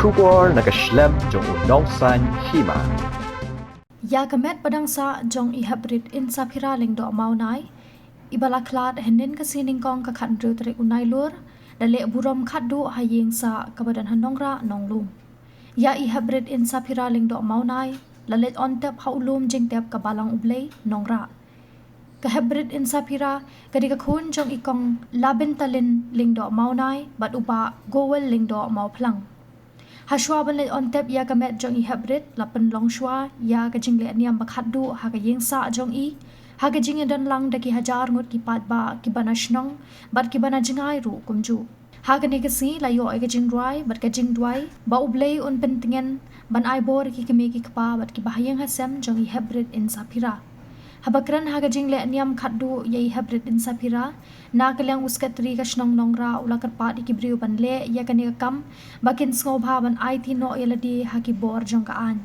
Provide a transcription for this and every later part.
Shubor nakaslem jong unong san Hima. Ya kamet padang sa jong i hybrid Insaphira ling do maunai. Ibala klat henin kasining kong kakat driu tarik unai lur. Dale burom kadu haying sa kabadan hanongra nonglum. Ya i hybrid Insaphira ling do maunai. Lalit ontep haulum jingtep kabalang ublay nongra. Ka hybrid Insaphira kadi kakun jong ikong labin talin ling do maunai. Bat upa gowel ling do mau plang. Hashwa ban le ontep ya kamet jong i hybrid lapen long shwa ya ka jingle niam bakhadu ha ka yengsa jong i ha ka jinge dan lang daki hajar ngut ki pat ba ki bana shnong bat ki bana jingai ru kumju ha ka ne ka si la yo ka jing dwai bat ka jing dwai ba ublei un pentingen ban ai bor ki keme ki kpa bat ki bahayeng hasem jong i hybrid Insaphira habakran ha ka jingle niam khadu ya i hybrid Insaphira na kalyang uskatri ka shnong nongra ula karpat ikibriu banle ya kani kam bakin sngo bhaban IT no yeladi haki bor jong ka an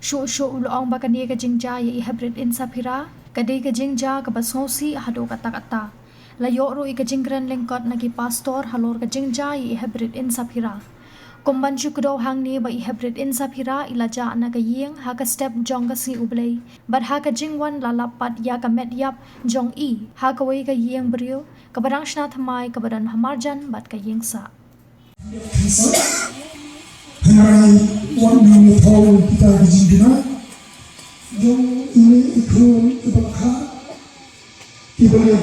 shu ulong bakani ka jingja ya i hybrid Insaphira kade ka jingja ka basngosi hado kata kata la yo ro i ka jingran lengkot nagi pastor halor ka jingja ya i hybrid Insaphira kumban syukdo hang ni ba i hybrid Insaphira ilaja na ka yeng ha ka step jong ka si ublay bat ha ka jingwan lalapat ya ka met yap jong i ha ka wei ka yeng brio kabarang shna thamai kabadan hamarjan bat ka yeng sa Hai wan nam thau kita jingna jong ini ikun ibakha ibale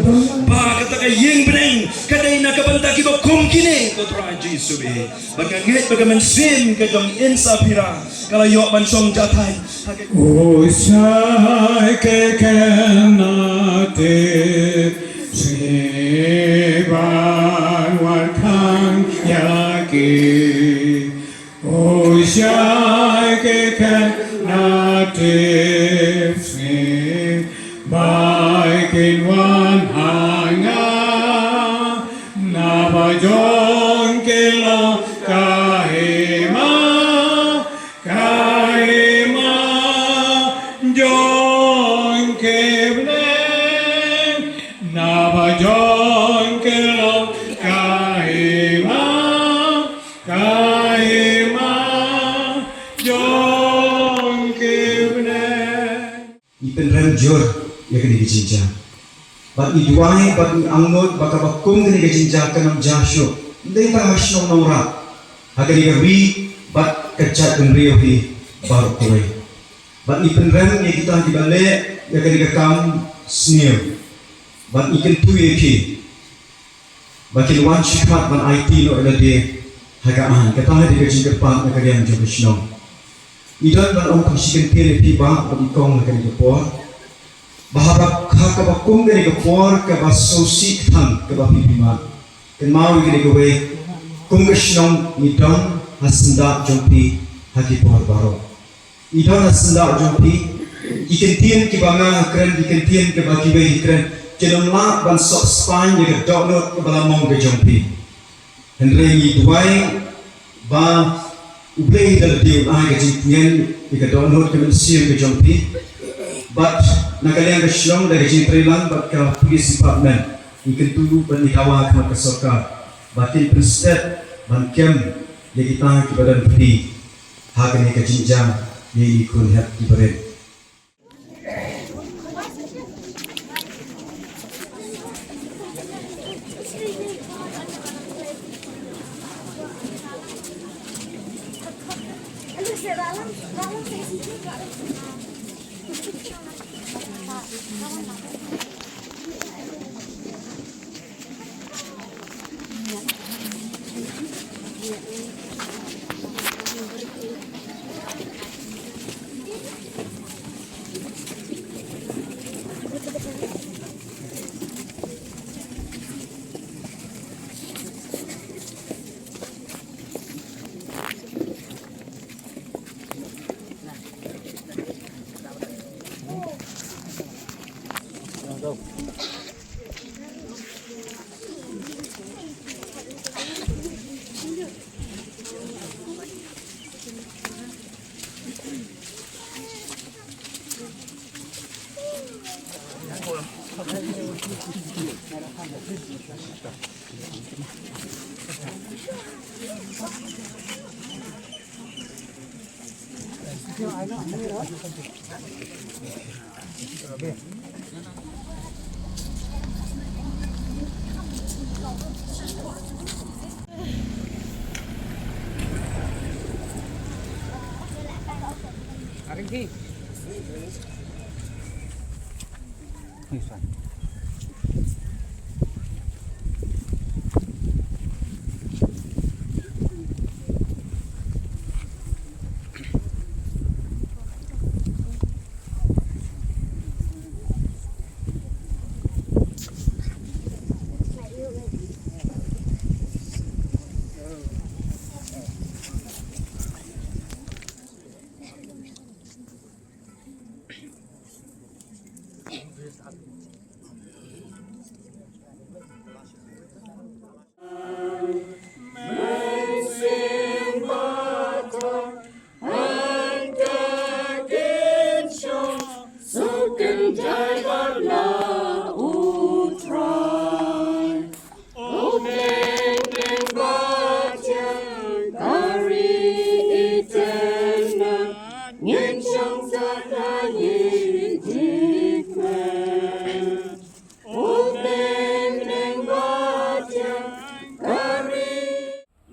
ba kata ka yeng breng kadai na kabanta ki ba kum kini ko tra Jesu be baka nget baka man sin ka jong Insaphira kala yo man song jatai o sai ke kenate seban wakang yaki o sai ke kenate Baik wan hanga nabajon kelo kahima jon keblen nabajon kelo kahima jon keblen ipen ranjur ya kini dijinja bat iduai bat angot baka bakum kini dijinja kanam jasho ndai ta hasno nora hagari ri bat kecak kenriuhi baru kowe bat ipen ran ya kita dibale ya kini kam sneer bat iken tu yeki bakil wan shikmat ban IT no elade hagaan kata di dijinja pat ya kalian jabishno idan ban om kasiken tele piba bat ikong kini depor bahabak hakabakum gani kapor ka basosi Kthang ka bapipima kan mau gani gawe kungashnong idon hasenda jompi hakipor baro idon hasenda jompi ikentien ki banga kren ikentien ke bakiwe kren jedon la ban sok spine ye download ka balamong ke jompi henre ni duai ba ublei dal diu ai ke jintien ke download ke mensiam ke jompi but nakalian ke shlong dari jintrilan but ke police department ikan tulu ban ikawa ke masyarakat batin preset ban kem ye kita ke badan putih hakane ke jinjang ye ikun hat diberen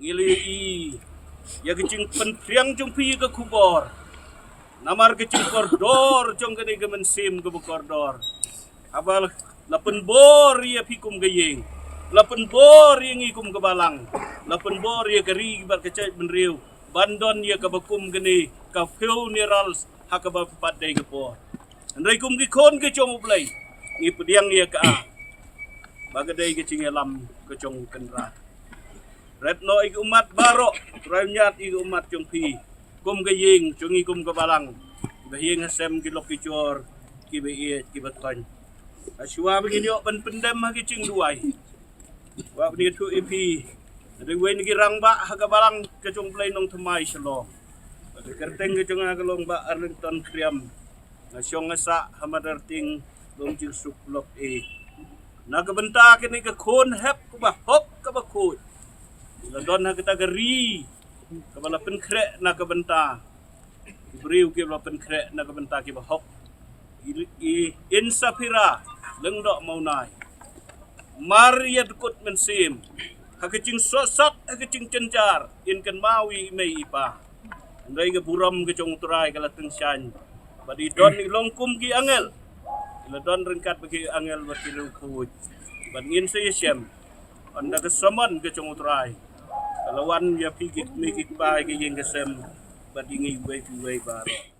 Ngili ya kecing pentriang jong pi ke kubor. Namar kecing kordor jong kene ke mensim ke kordor. Abal lapen bor ya pikum gayeng. Lapen bor yang ikum ke balang. Lapen bor ya keri bar kecai benriu. Bandon ya ke bakum kene ka funerals hakaba padai ke por. Andai kum ki kon ke jong ublai. Ngi pediang ya ke a. Bagadai kecing elam ke jong kenra. Retno ik umat barok, ranyat ik umat jong pi. Kum gayeng, jongi kum kebalang. Gayeng hasem kilok kicor, kibe ki batkan. Aswa begini ok pendem hagi cing duai. Wa bni tu ipi. Ada wen ki rang ba haga balang ke jong play nong temai selo. Ada kerteng ke jong agalong ba Arlington kriam. Nasyong ngasa hamadarting long jing sup lok e. Nagabenta kini ke kon hep ku ba hop ka ba kun. Ladon na kita geri kabala penkrek na kabenta beriu ke bala penkrek na kabenta ki bahok i Insaphira lengdok maunai Maria dekut mensim hakecing sosot hakecing cenjar inkan mawi mei ipa andai ke buram ke cong turai kala tengsyan badi don ni longkum ki angel ladon rengkat bagi angel berkilu kuut bangin seyem anda kesaman ke cong turai Lawan ya pikir mikir baik yang kesem badingi baik baik baru.